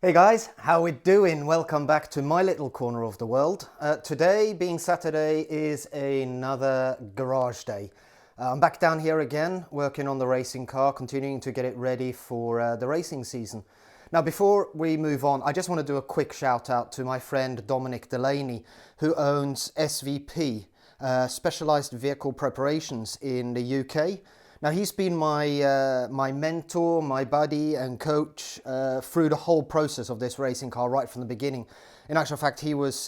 Hey guys, how we doing? Welcome back to my little corner of the world. Today, being Saturday, is another garage day. I'm back down here again, working on the racing car, continuing to get it ready for the racing season. Now, before we move on, I just want to do a quick shout out to my friend Dominic Delaney, who owns SVP, Specialized Vehicle Preparations in the UK. Now, he's been my mentor, my buddy and coach through the whole process of this racing car right from the beginning. In actual fact, he was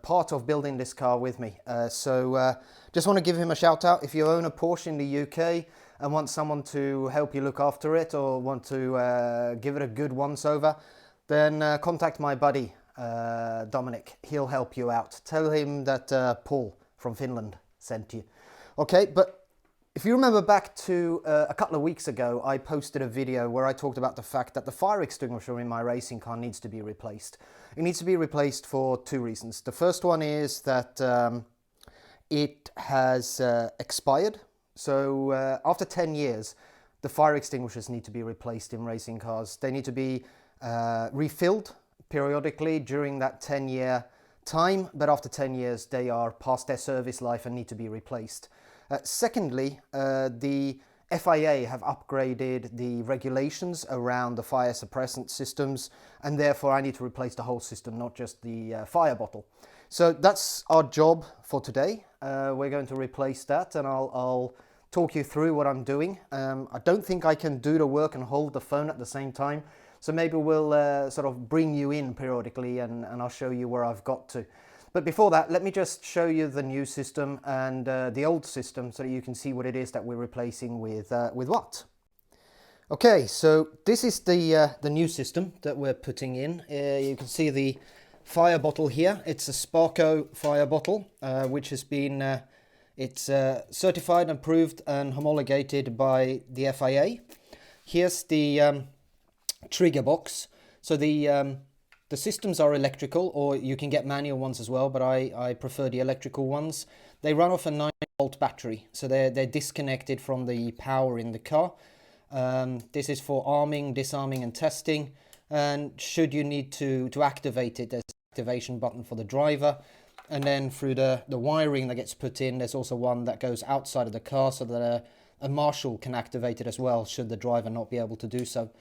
part of building this car with me. Just want to give him a shout out. If you own a Porsche in the UK and want someone to help you look after it or want to give it a good once over, then contact my buddy Dominic. He'll help you out. Tell him that Paul from Finland sent you. Okay, but if you remember back to a couple of weeks ago, I posted a video where I talked about the fact that the fire extinguisher in my racing car needs to be replaced. It needs to be replaced for two reasons. The first one is that it has expired. So after 10 years, the fire extinguishers need to be replaced in racing cars. They need to be refilled periodically during that 10-year time, but after 10 years, they are past their service life and need to be replaced. Secondly, the FIA have upgraded the regulations around the fire suppressant systems, and therefore I need to replace the whole system, not just the fire bottle. So that's our job for today. We're going to replace that, and I'll talk you through what I'm doing. I don't think I can do the work and hold the phone at the same time, so maybe we'll sort of bring you in periodically and I'll show you where I've got to. But before that, let me just show you the new system and the old system so that you can see what it is that we're replacing with what. Okay, so this is the new system that we're putting in. You can see the fire bottle here. It's a Sparco fire bottle, which has been it's certified, approved and homologated by the FIA. Here's the trigger box. So the systems are electrical, or you can get manual ones as well, but I prefer the electrical ones. They run off a 9-volt battery, so they're disconnected from the power in the car. This is for arming, disarming and testing, and should you need to activate it, there's an activation button for the driver. And then through the wiring that gets put in, there's also one that goes outside of the car so that a marshal can activate it as well, should the driver not be able to do so.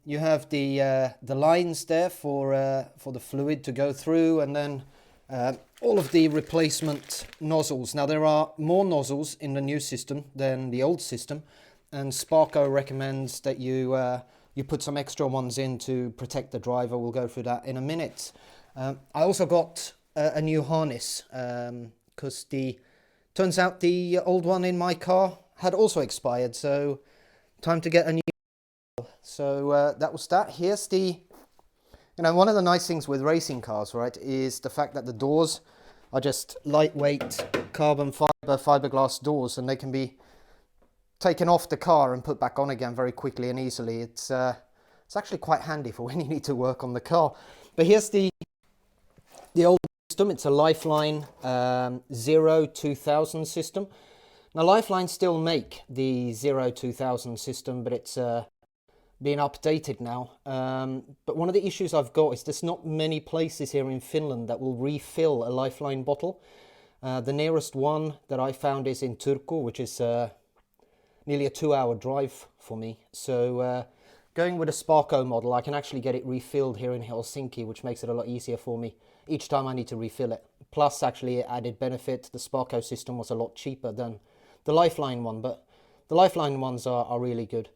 You have the lines there for the fluid to go through, and then all of the replacement nozzles. Now there are more nozzles in the new system than the old system, and Sparco recommends that you put some extra ones in to protect the driver. We'll go through that in a minute. I also got a new harness because turns out the old one in my car had also expired, so time to get a new. So that was that. Here's one of the nice things with racing cars, right, is the fact that the doors are just lightweight carbon fiberglass doors, and they can be taken off the car and put back on again very quickly and easily. It's actually quite handy for when you need to work on the car. But here's the old system. It's a Lifeline 0-2000 system. Now Lifeline still make the 0-2000 system, but it's being updated now. But one of the issues I've got is there's not many places here in Finland that will refill a Lifeline bottle. The nearest one that I found is in Turku, which is nearly a 2-hour drive for me. So going with a Sparco model, I can actually get it refilled here in Helsinki, which makes it a lot easier for me each time I need to refill it. Plus, actually, added benefit, the Sparco system was a lot cheaper than the Lifeline one, but the Lifeline ones are really good.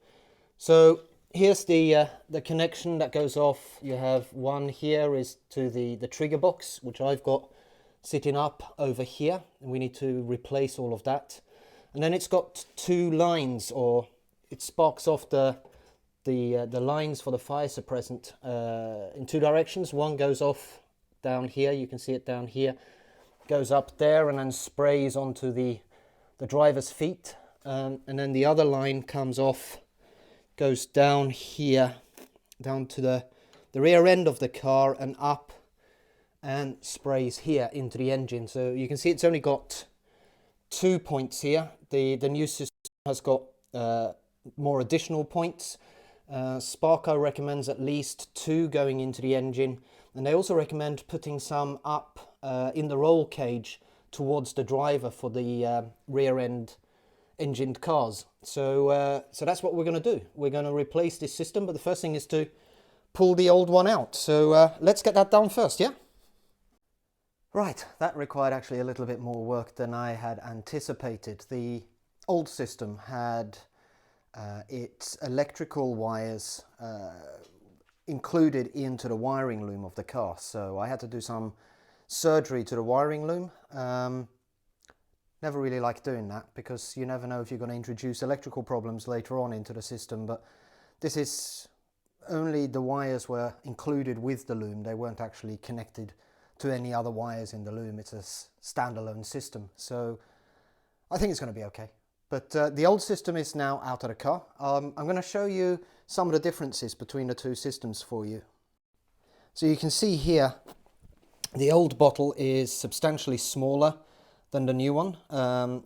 So here's the connection that goes off. You have one here is to the trigger box, which I've got sitting up over here, and we need to replace all of that. And then it's got two lines, or it sparks off the lines for the fire suppressant in two directions. One goes off down here, you can see it down here, goes up there and then sprays onto the driver's feet, and then the other line comes off, goes down here, down to the rear end of the car and up, and sprays here into the engine. So you can see it's only got 2 points here. The new system has got more additional points, Sparco recommends at least 2 going into the engine, and they also recommend putting some up in the roll cage towards the driver for the rear end engined cars. So that's what we're going to do. We're going to replace this system, but the first thing is to pull the old one out. So let's get that done first, yeah? Right, that required actually a little bit more work than I had anticipated. The old system had its electrical wires included into the wiring loom of the car, so I had to do some surgery to the wiring loom. Never really liked doing that because you never know if you're going to introduce electrical problems later on into the system, but this is only the wires were included with the loom. They weren't actually connected to any other wires in the loom. It's a standalone system, so I think it's going to be okay. But the old system is now out of the car. I'm going to show you some of the differences between the two systems for you. So you can see here the old bottle is substantially smaller than the new one.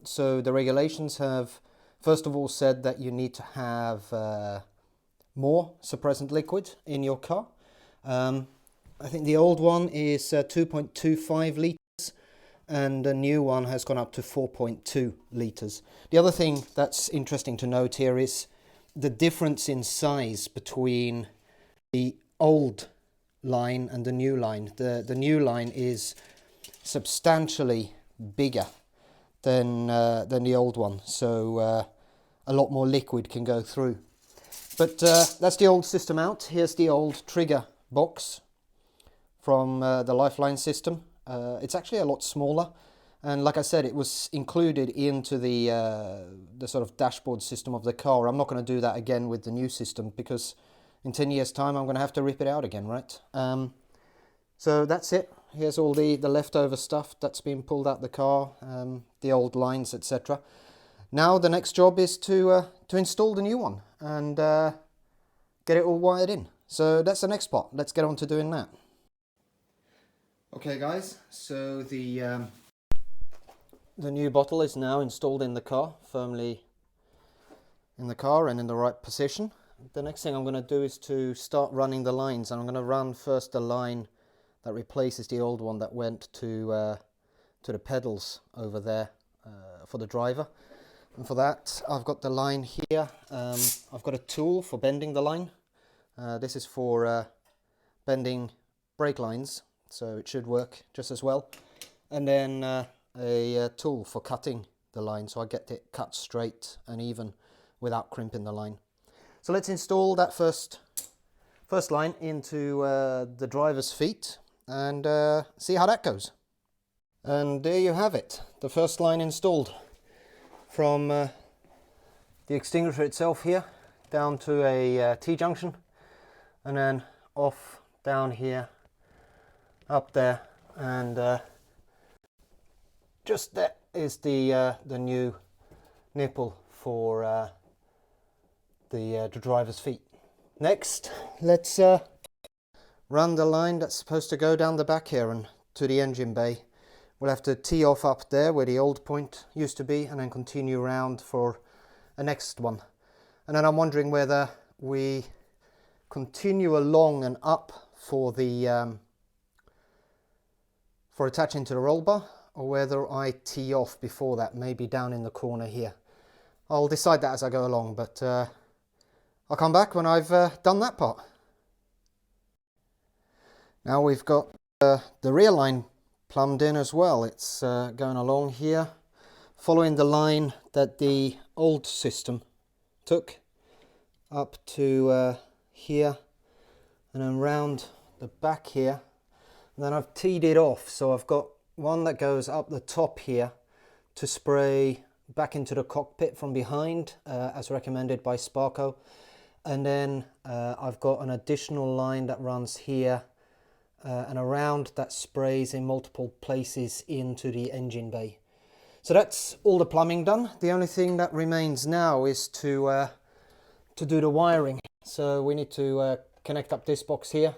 So the regulations have first of all said that you need to have more suppressant liquid in your car. I think the old one is 2.25 litres and the new one has gone up to 4.2 litres. The other thing that's interesting to note here is the difference in size between the old line and the new line. The new line is substantially bigger than the old one, so a lot more liquid can go through. But that's the old system out. Here's the old trigger box from the Lifeline system. It's actually a lot smaller, and like I said, it was included into the sort of dashboard system of the car. I'm not going to do that again with the new system because in 10 years time I'm going to have to rip it out again, right? So that's it. Here's all the leftover stuff that's been pulled out the car, the old lines, etc. Now the next job is to install the new one and get it all wired in. So that's the next part. Let's get on to doing that. Okay guys, so the new bottle is now installed in the car, firmly in the car and in the right position. The next thing I'm going to do is to start running the lines, and I'm going to run first the line that replaces the old one that went to the pedals over there for the driver. And for that I've got the line here. I've got a tool for bending the line. This is for bending brake lines, so it should work just as well. And then a tool for cutting the line, so I get it cut straight and even without crimping the line. So let's install that first line into the driver's feet and see how that goes. And there you have it, the first line installed from the extinguisher itself here down to a T-junction, and then off down here, up there, and just there is the new nipple for the driver's feet. Next, let's run the line that's supposed to go down the back here and to the engine bay. We'll have to tee off up there where the old point used to be and then continue around for a next one. And then I'm wondering whether we continue along and up for the for attaching to the roll bar, or whether I tee off before that, maybe down in the corner here. I'll decide that as I go along, but I'll come back when I've done that part. Now we've got the rear line plumbed in as well. It's going along here, following the line that the old system took up to here, and then round the back here. And then I've teed it off, so I've got one that goes up the top here to spray back into the cockpit from behind, as recommended by Sparco. And then I've got an additional line that runs here and around, that sprays in multiple places into the engine bay. So that's all the plumbing done. The only thing that remains now is to do the wiring. So we need to connect up this box here.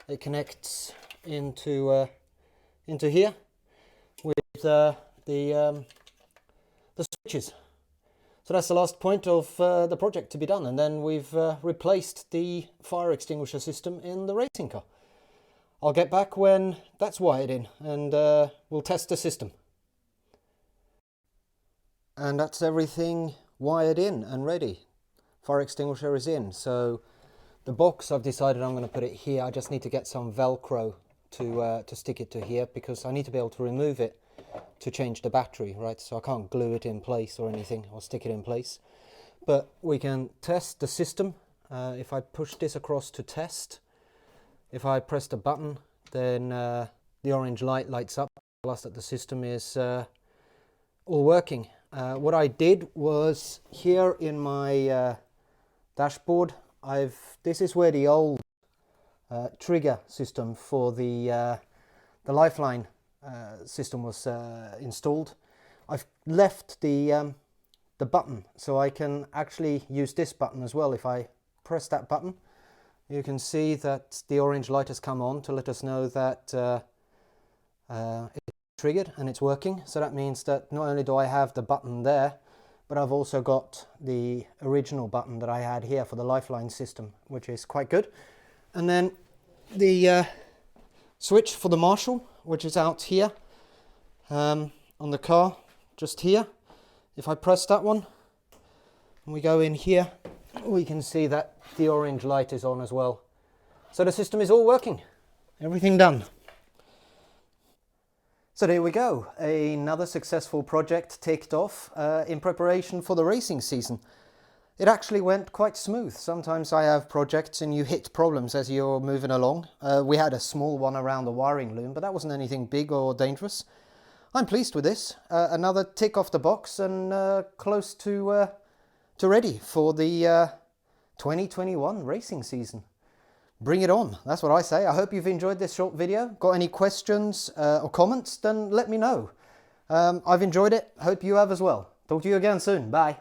It connects into here with the switches. So that's the last point of the project to be done, and then we've replaced the fire extinguisher system in the racing car. I'll get back when that's wired in, and we'll test the system. And that's everything wired in and ready. Fire extinguisher is in, so the box, I've decided I'm going to put it here. I just need to get some Velcro to stick it to here, because I need to be able to remove it to change the battery, right? So I can't glue it in place or anything, or stick it in place. But we can test the system. If I push this across to test, if I press the button, then the orange light lights up, plus that the system is all working. What I did was, here in my dashboard, this is where the old trigger system for the lifeline system was installed. I've left the button, so I can actually use this button as well. If I press that button, you can see that the orange light has come on to let us know that it's triggered and it's working. So that means that not only do I have the button there, but I've also got the original button that I had here for the lifeline system, which is quite good. And then the switch for the marshal, which is out here on the car, just here. If I press that one and we go in here, we can see that the orange light is on as well. So the system is all working, everything done. So there we go, another successful project ticked off in preparation for the racing season. It actually went quite smooth. Sometimes I have projects and you hit problems as you're moving along. We had a small one around the wiring loom, but that wasn't anything big or dangerous. I'm pleased with this. Another tick off the box, and close to ready for the 2021 racing season. Bring it on, that's what I say. I hope you've enjoyed this short video. Got any questions or comments, then let me know. I've enjoyed it, hope you have as well. Talk to you again soon, bye.